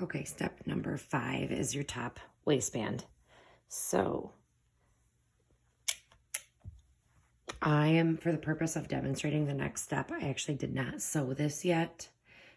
Okay, step number 5 is your top waistband. So for the purpose of demonstrating the next step, I actually did not sew this yet.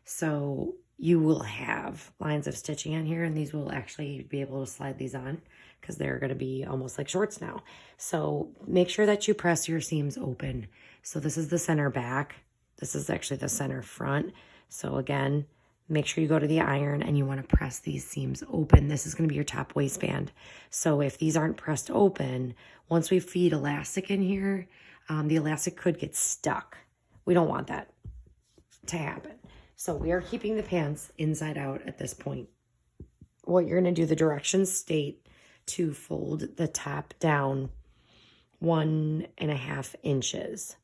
So you will have lines of stitching on here, and these will actually be able to slide these on because they're going to be almost like shorts now. So make sure that you press your seams open. So this is the center back. This is actually the center front. So again, make sure you go to the iron and you want to press these seams open. This is going to be your top waistband. So if these aren't pressed open, once we feed elastic in here, the elastic could get stuck. We don't want that to happen. So we are keeping the pants inside out at this point. What you're going to do, the directions state to fold the top down 1.5 inches.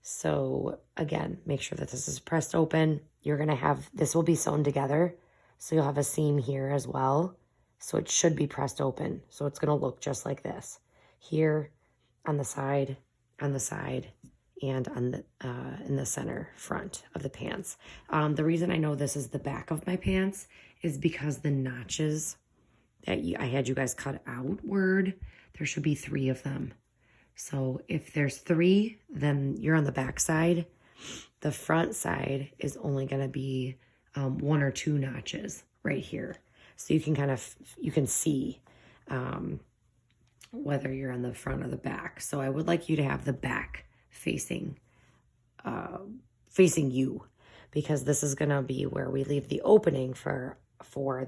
So again, make sure that this is pressed open. You're going to have, this will be sewn together. So you'll have a seam here as well. So it should be pressed open. So it's going to look just like this. Here on the side, and on the in the center front of the pants. The reason I know this is the back of my pants is because the notches that I had you guys cut outward, there should be 3 of them. So if there's 3, then you're on the back side. The front side is only going to be 1 or 2 notches right here. So you can you can see whether you're on the front or the back. So I would like you to have the back facing you, because this is going to be where we leave the opening for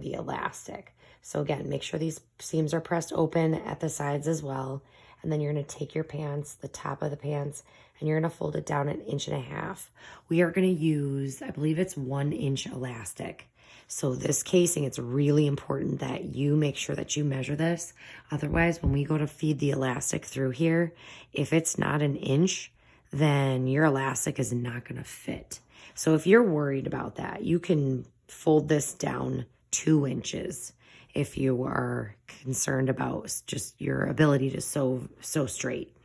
the elastic. So again, make sure these seams are pressed open at the sides as well. And then you're going to take your pants, the top of the pants, and you're going to fold it down 1.5 inches. We are going to use, I believe it's 1 inch elastic. So this casing, it's really important that you make sure that you measure this. Otherwise, when we go to feed the elastic through here, if it's not 1 inch, then your elastic is not going to fit. So if you're worried about that, you can fold this down 2 inches if you are concerned about just your ability to sew straight.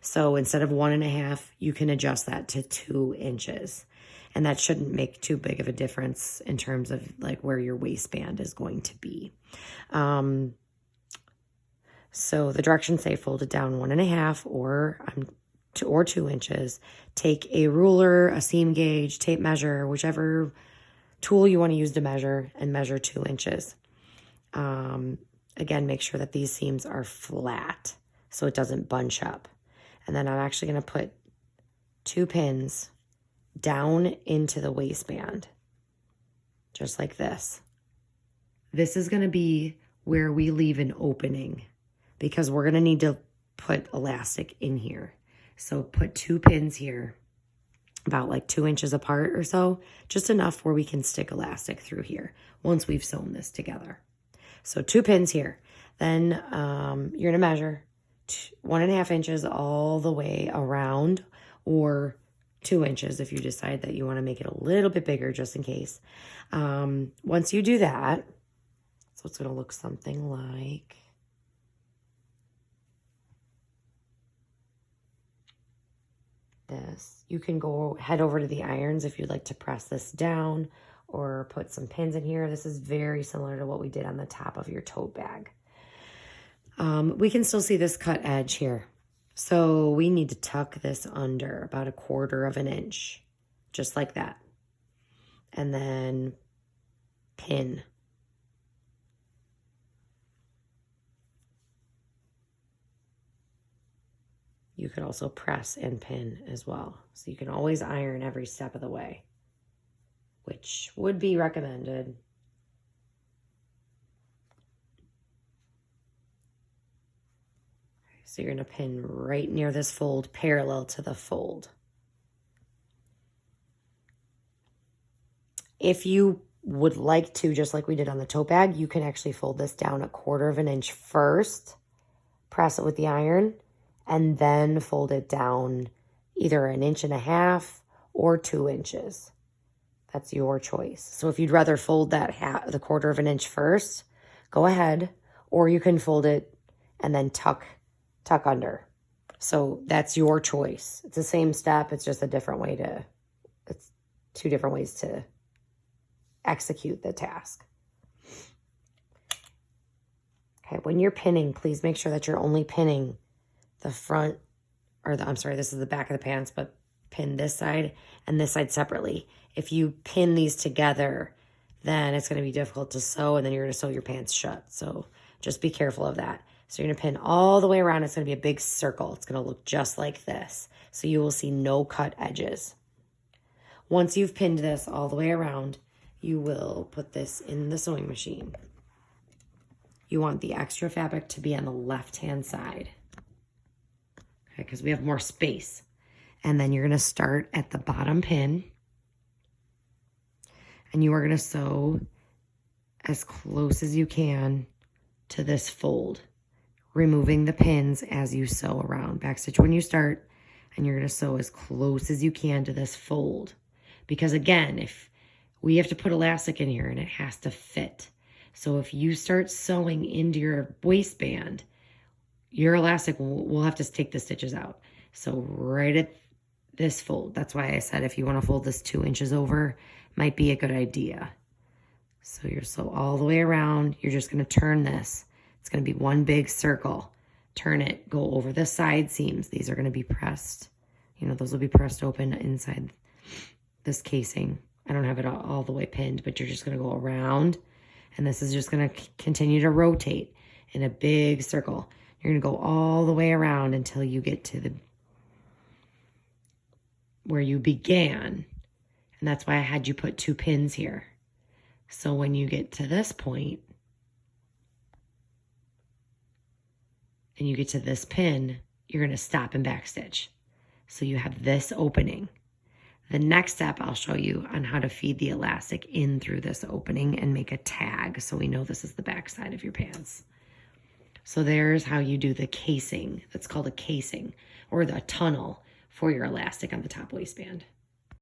So instead of 1.5, you can adjust that to 2 inches. And that shouldn't make too big of a difference in terms of like where your waistband is going to be. So the directions say fold it down 1.5 or 2 inches. Take a ruler, a seam gauge, tape measure, whichever tool you want to use to measure, and measure 2 inches. Again, make sure that these seams are flat so it doesn't bunch up. And then I'm actually going to put 2 pins down into the waistband, just like this. This is going to be where we leave an opening because we're going to need to put elastic in here. So put 2 pins here, about like 2 inches apart or so, just enough where we can stick elastic through here once we've sewn this together. So 2 pins here. Then you're going to measure 1.5 inches all the way around, or 2 inches if you decide that you want to make it a little bit bigger just in case. Once you do that, so it's going to look something like this. You can head over to the irons if you'd like to press this down or put some pins in here. This is very similar to what we did on the top of your tote bag. We can still see this cut edge here. So we need to tuck this under about 1/4 inch, just like that. And then pin. You could also press and pin as well. So you can always iron every step of the way, which would be recommended. So you're going to pin right near this fold, parallel to the fold. If you would like to, just like we did on the tote bag, you can actually fold this down 1/4 inch first, press it with the iron, and then fold it down either 1.5 inches or 2 inches. That's your choice. So if you'd rather fold that the 1/4 inch first, go ahead, or you can fold it and then tuck under. So that's your choice. It's the same step. It's just it's 2 different ways to execute the task. Okay, when you're pinning, please make sure that you're only pinning the front, or I'm sorry, this is the back of the pants, but pin this side and this side separately. If you pin these together, then it's going to be difficult to sew, and then you're going to sew your pants shut. So just be careful of that. So you're going to pin all the way around. It's going to be a big circle. It's going to look just like this. So you will see no cut edges. Once you've pinned this all the way around, you will put this in the sewing machine. You want the extra fabric to be on the left-hand side, okay, because we have more space. And then you're going to start at the bottom pin, and you are going to sew as close as you can to this fold, removing the pins as you sew around. Backstitch when you start, and you're going to sew as close as you can to this fold. Because again, if we have to put elastic in here and it has to fit. So if you start sewing into your waistband, your elastic will have to take the stitches out. So right at this fold, that's why I said if you want to fold this 2 inches over, might be a good idea. So you're sew all the way around. You're just going to turn this. It's going to be one big circle. Turn it, go over the side seams. These are going to be pressed. You know, those will be pressed open inside this casing. I don't have it all the way pinned, but you're just going to go around, and this is just going to continue to rotate in a big circle. You're going to go all the way around until you get to where you began, and that's why I had you put 2 pins here. So when you get to this point, and you get to this pin, you're going to stop and backstitch. So you have this opening. The next step, I'll show you on how to feed the elastic in through this opening and make a tag so we know this is the back side of your pants. So there's how you do the casing. That's called a casing, or the tunnel for your elastic on the top waistband.